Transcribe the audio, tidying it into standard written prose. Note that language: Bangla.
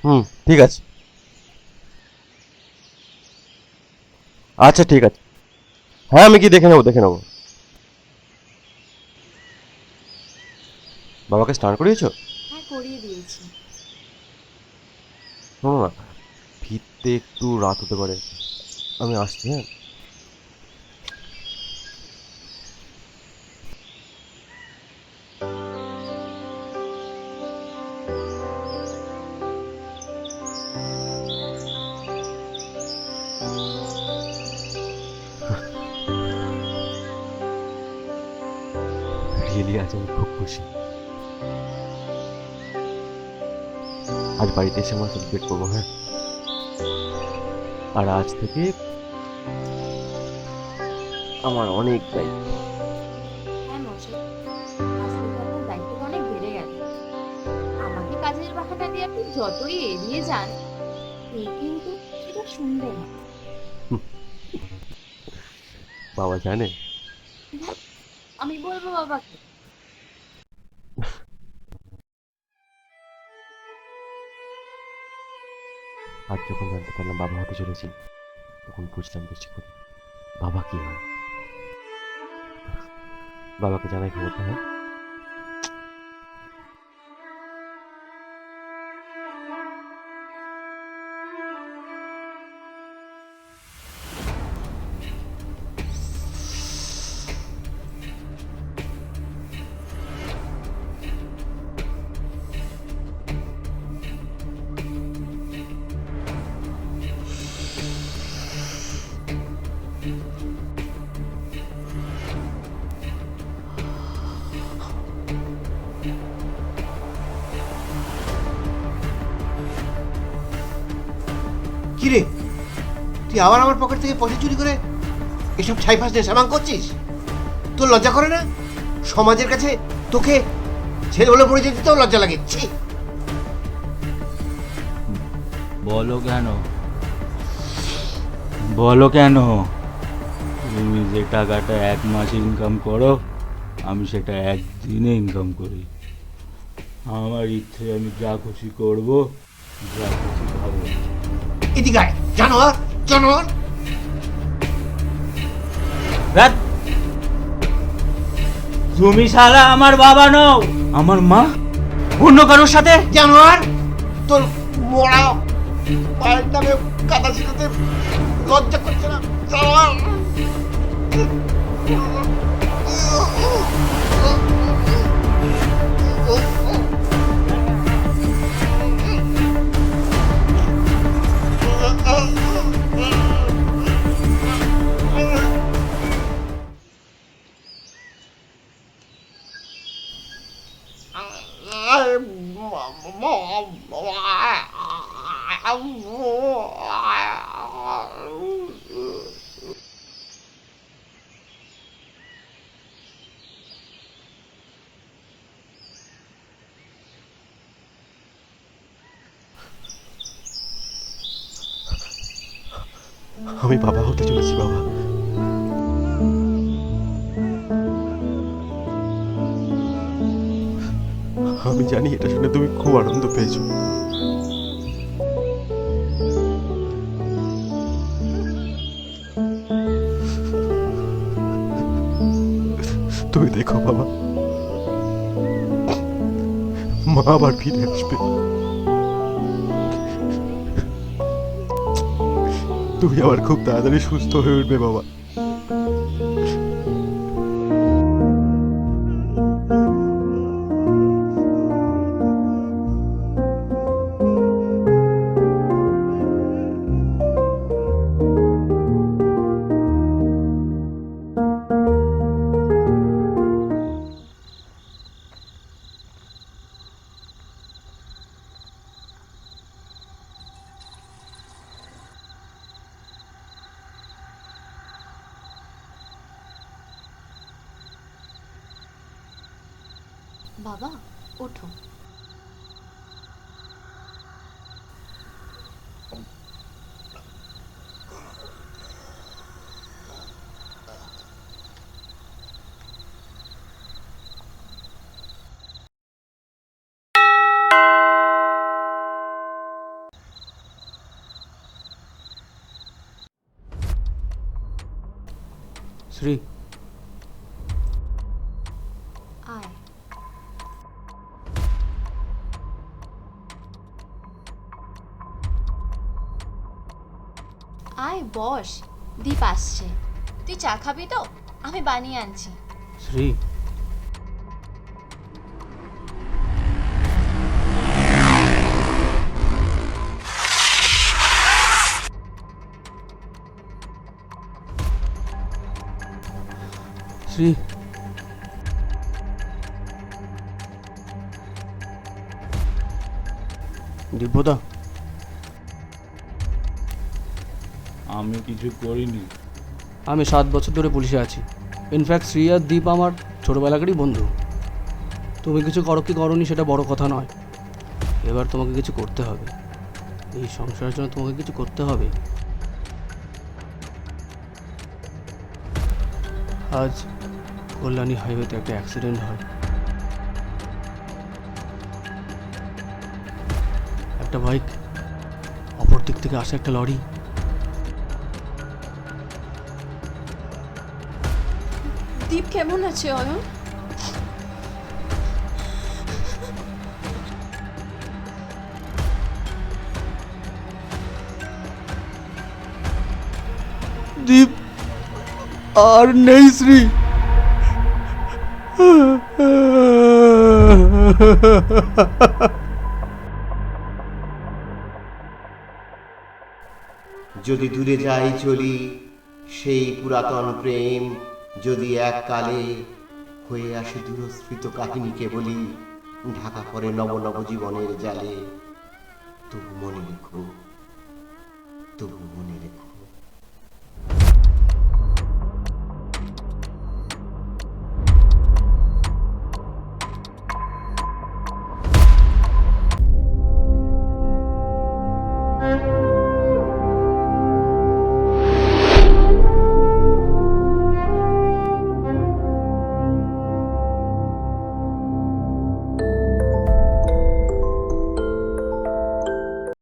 হুম, ঠিক আছে। আচ্ছা, ঠিক আছে। হ্যাঁ, আমি কি দেখে নেবো, দেখে নেবো। বাবাকে স্নান করিয়েছো? হ্যাঁ, করিয়ে দিয়েছি। শোনো না, ফিরতে একটু রাত হতে পারে। আমি আসছি, হ্যাঁ। রিয়েলি আজ আমি খুব খুশি। আজ বাড়িতে এসে আমরা সেলিব্রেট করবো, হ্যাঁ। আর আজ থেকে আমার অনেক দায়িত্ব। হ্যাঁ মশাই, আজ থেকে আপনার দায়িত্বটা অনেক বেড়ে গেল। আমাকে কাজের বাহানা দিয়ে আপনি যতই এড়িয়ে যান, কেউ কিন্তু সেটা শুনবে না। হুম, বাবা জানে? ধ্যাৎ, আমি বলবো বাবাকে? আর যখন জানতে পারলাম বাবা হতে চলেছি, তখন বুঝলাম বেশি করে বাবা কি হয়। বাবাকে জানাই খবরটা, হ্যাঁ। কিরে, তুই আবার আমার পকেট থেকে পয়সা চুরি করে এসব ছাইফাস নিয়ে সামাং করছিস? তোর লজ্জা করে না? সমাজের কাছে তোকে ছেলে বলে পরিচয় দিতেও লজ্জা লাগে, ছি! বলো কেন? বলো কেন? তুমি যে টাকাটা 1 মাস ইনকাম করো, আমি সেটা একদিনে ইনকাম করি। আমার ইচ্ছে আমি যা খুশি করব, যা খুশি খাবো। এদিকে আয়, জানোয়ার, জানোয়ার! ধ্যাৎ, তুমি শালা আমার বাবা নও, আমার মা অন্য কারোর সাথে। জানোয়ার! তোর মরা পায়ের নামে কাদা ছিটাতে লজ্জা করছে না, জানোয়ার! আমি বাবা হতে চলেছি, বাবা। আমি জানি এটা শুনে তুমি খুব আনন্দ পেয়েছো। তুমি দেখো বাবা, মা আবার ফিরে আসবে। তুমি আবার খুব তাড়াতাড়ি সুস্থ হয়ে উঠবে, বাবা। বাবা, ওঠো। শ্রী, আয়। আয় বস, দীপ আসছে। তুই চা খাবি তো? আমি বানিয়ে আনছি। শ্রী, শ্রী, দিব্যদা, আমি কিছু করিনি। আমি 7 বছর ধরে পুলিশে আছি। ইনফ্যাক্ট শ্রী আর দীপ আমার ছোটোবেলাকারই বন্ধু। তুমি কিছু করো কি করোনি সেটা বড় কথা নয়। এবার তোমাকে কিছু করতে হবে। এই সংসারের জন্য তোমাকে কিছু করতে হবে। আজ কল্যাণী হাইওয়েতে একটা অ্যাক্সিডেন্ট হয়। একটা বাইক, অপর দিক থেকে আসে একটা লরি। দীপ কেমন আছে অয়ন? দীপ আর নেই শ্রী। যদি দূরে যাই চলি সেই পুরাতন প্রেম, যদি এককালে হয়ে আসে দূরস্মৃত কাহিনীকে বলি, ঢাকা পড়ে নব নব জীবনের জালে, তবু মনে রেখো, তবু মনে রেখো।